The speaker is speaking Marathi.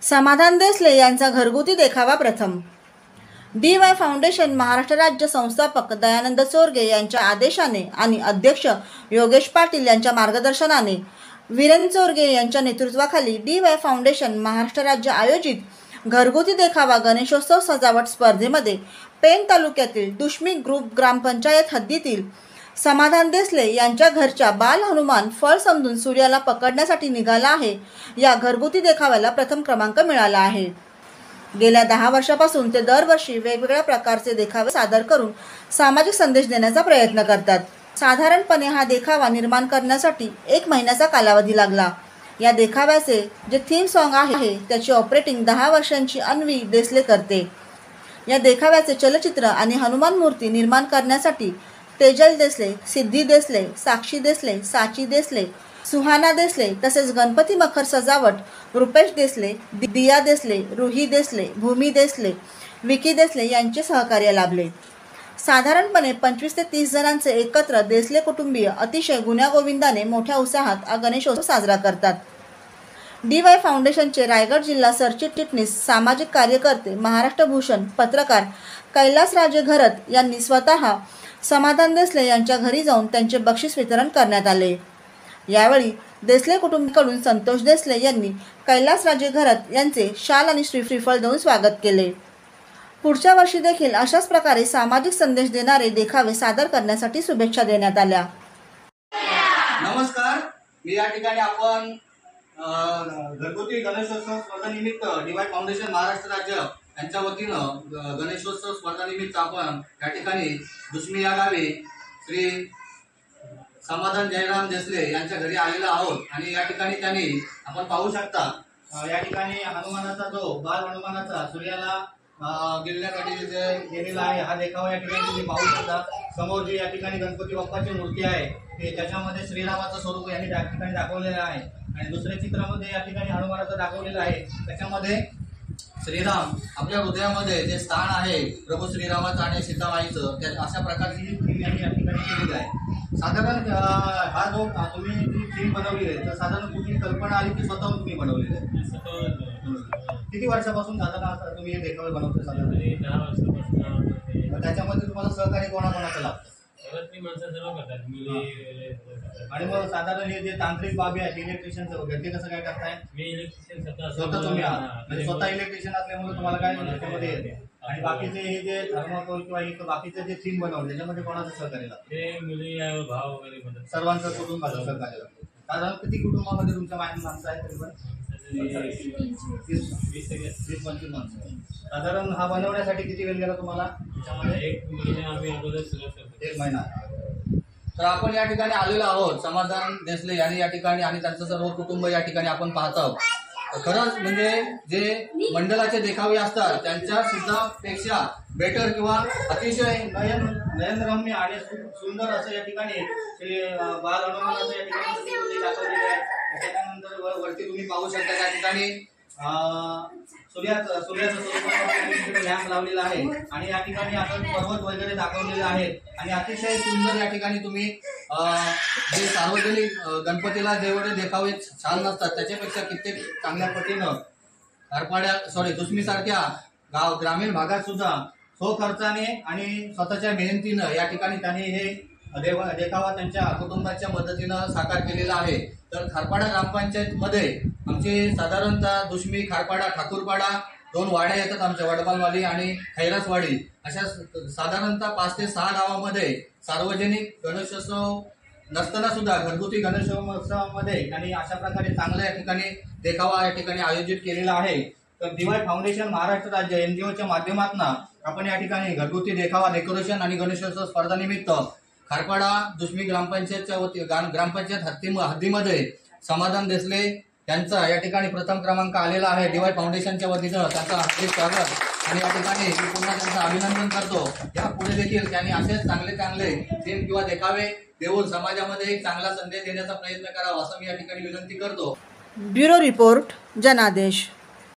समाधान देसले यांचा घरगुती देखावा प्रथम। DY फाउंडेशन महाराष्ट्र राज्य संस्थापक दयानंद चोरगे यांच्या आदेशाने आणि अध्यक्ष योगेश पाटील यांच्या मार्गदर्शनाने वीरेंद्र चोरगे यांच्या नेतृत्वाखाली DY फाउंडेशन महाराष्ट्र राज्य आयोजित घरगुती देखावा गणेशोत्सव सजावट स्पर्धेमध्ये पेण तालुक्यातील दुष्मी ग्रुप ग्रामपंचायत हद्दीतील समाधान देसले यांच्या घरच्या बाल हनुमान फळ समजून सूर्याला पकडण्यासाठी निघाला आहे। या घरगुती देखाव्याला प्रथम क्रमांक मिळाला आहे। गेल्या 10 वर्षापासून ते दरवर्षी वेगवेगळ्या प्रकारचे देखावे सादर करून सामाजिक संदेश देण्याचा प्रयत्न करतात। साधारणपणे हा देखावा निर्माण करण्यासाठी 1 महिन्याचा कालावधी लागला। या देखाव्याचे जे थीम सॉन्ग आहे त्याची ऑपरेटिंग 10 वर्षांची अन्वी देसले करते। या देखाव्याचे चलचित्र आणि हनुमान मूर्ती निर्माण करण्यासाठी तेजल देसले, सिद्धी देसले, साक्षी देसले, साची देसले, सुहाना देसले तसेच गणपती मखर सजावट रुपेश देसले, दिया देसले, रुही देसले, भूमी देसले, विकी देसले यांचे सहकार्य लाभले। साधारणपणे 25 ते 30 जणांचे एकत्र देसले कुटुंबीय अतिशय गुण्यागोविंदाने मोठ्या उत्साहात हा गणेशोत्सव साजरा करतात। DY फाउंडेशनचे रायगड जिल्हा सरचिटणीस सामाजिक कार्यकर्ते महाराष्ट्र भूषण पत्रकार कैलासराजे घरत यांनी स्वतः समाधान देसले यांच्या घरी जाऊन त्यांचे बक्षीस वितरण करण्यात आले। यावेळी देसले कुटुंबाकडून संतोष देसले यांनी कैलासराजे घरत यांचे शाल आणि श्रीफळ देऊन स्वागत केले। पुढच्या वर्षी देखील अशाच प्रकारे सामाजिक संदेश देणारे देखावे सादर करण्यासाठी शुभेच्छा देण्यात आल्या। नमस्कार, मी या ठिकाणी आपण घरगुती गणेशोत्सव स्पर्धेनिमित्त DY फाउंडेशन महाराष्ट्र राज्य यांच्या वतीनं गणेशोत्सव स्पर्धेनिमित्त आपण या ठिकाणी दुष्मी या गावी श्री समाधान जयराम देसले यांच्या घरी आलेलो आहोत आणि या ठिकाणी त्यांनी आपण पाहू शकता या ठिकाणी हनुमानाचा जो बाल हनुमानाचा सूर्याला गिरण्यासाठी जे गेलेला आहे हा देखावा या ठिकाणी तुम्ही पाहू शकता। समोर जी या ठिकाणी गणपती बाप्पाची मूर्ती आहे ते त्याच्यामध्ये श्रीरामाचं स्वरूप यांनी त्या ठिकाणी दाखवलेलं आहे आणि दुसऱ्या चित्रामध्ये या ठिकाणी हनुमानाचं दाखवलेलं आहे। त्याच्यामध्ये श्रीराम आपल्या हृदयामध्ये जे स्थान आहे प्रभू श्रीरामाचं आणि सीतामाईचं त्या अशा प्रकारची थीम यांनी या ठिकाणी केलेली आहे। साधारण हा जो तुम्ही जी थीम बनवली आहे तर साधारण कुठली कल्पना आली की स्वतःहून तुम्ही बनवलेली आहे? किती वर्षापासून साधारण तुम्ही हे देखावे बनवता? साधारण 10 वर्षापासून। त्याच्यामध्ये तुम्हाला सहकार्य कोणाकोणाचं लागतं? आणि मग साधारण हे जे तांत्रिक बाबी आहेत इलेक्ट्रिशियनचं वगैरे ते कसं काय करताय? मी इलेक्ट्रिशियन स्वतः तुम्ही आहात म्हणजे स्वतः इलेक्ट्रिशियन असल्यामुळे तुम्हाला काय त्याच्यामध्ये येते। आणि बाकीचे हे जे थर्माकोल किंवा हे बाकीचे जे थीम बनवले त्याच्यामध्ये कोणाचं सहकार्य लागतं? ते मुली भाव वगैरे सर्वांचं कुटुंबाचं सहकार्य लागतं। साधारण किती कुटुंबामध्ये तुमच्या माणसं आहेत तरी पण? 20-25 माणसं। साधारण हा बनवण्यासाठी किती वेळ गेला तुम्हाला? त्याच्यामध्ये 1 महिना आम्ही अगोदर सुरुवात करतो। 1 महिना। तर आपण या ठिकाणी आलेलो आहोत समाधान देसले यांनी या ठिकाणी आणि त्यांचं सर्व कुटुंब या ठिकाणी आपण पाहत आहोत। खरंच म्हणजे जे मंडळाचे देखावे असतात त्यांच्या सुद्धा पेक्षा बेटर किंवा अतिशय नयनरम्य आणि सुंदर असं या ठिकाणी बाल हनुमानाचं या ठिकाणी दाखवलेलं आहे। त्याच्यानंतर वरती तुम्ही पाहू शकता त्या ठिकाणी सूर्याचं स्वरूप लॅम्प लावलेला आहे आणि या ठिकाणी आपण पर्वत वगैरे दाखवलेले आहेत आणि अतिशय सुंदर या ठिकाणी तुम्ही जे सार्वजनिक गणपतीला जेवढे देखावे छान नसतात त्याच्यापेक्षा कित्येक चांगल्या पद्धतीनं दुष्मी सारख्या ग्रामीण भागात सुद्धा स्वखर्चाने आणि स्वतःच्या मेहनतीनं या ठिकाणी त्यांनी हे देखावा त्यांच्या कुटुंबाच्या मदतीनं साकार केलेला आहे। तर खारपाडा ग्रामपंचायत मध्ये आमचे साधारणतः दुष्मी, खारपाडा, ठाकूरपाडा 2 वाड्या येतात आमच्या वडपालवाडी आणि खैरसवाडी अशा साधारणतः 5 ते 6 गावामध्ये सार्वजनिक गणेशोत्सव नसताना सुद्धा घरगुती गणेशोत्सवामध्ये त्यांनी अशा प्रकारे चांगल्या या ठिकाणी देखावा या ठिकाणी आयोजित केलेला आहे। तर DY फाउंडेशन महाराष्ट्र राज्य NGOच्या माध्यमातून आपण या ठिकाणी घरगुती देखावा डेकोरेशन आणि गणेशोत्सव स्पर्धानिमित्त खारपाडा दुष्मी ग्रामपंचायतच्या ग्रामपंचायत हद्दीमध्ये समाधान देसले यांचा या ठिकाणी प्रथम क्रमांक आलेला आहे। DY फाउंडेशनच्या वतीनं त्यांचं हार्दिक स्वागत आणि या ठिकाणी मी पुन्हा त्यांचं अभिनंदन करतो। यापुढे देखील त्यांनी असेच चांगले थीम किंवा देखावे देऊन समाजामध्ये एक चांगला संदेश देण्याचा प्रयत्न करावा असं मी या ठिकाणी विनंती करतो। ब्युरो रिपोर्ट जनादेश।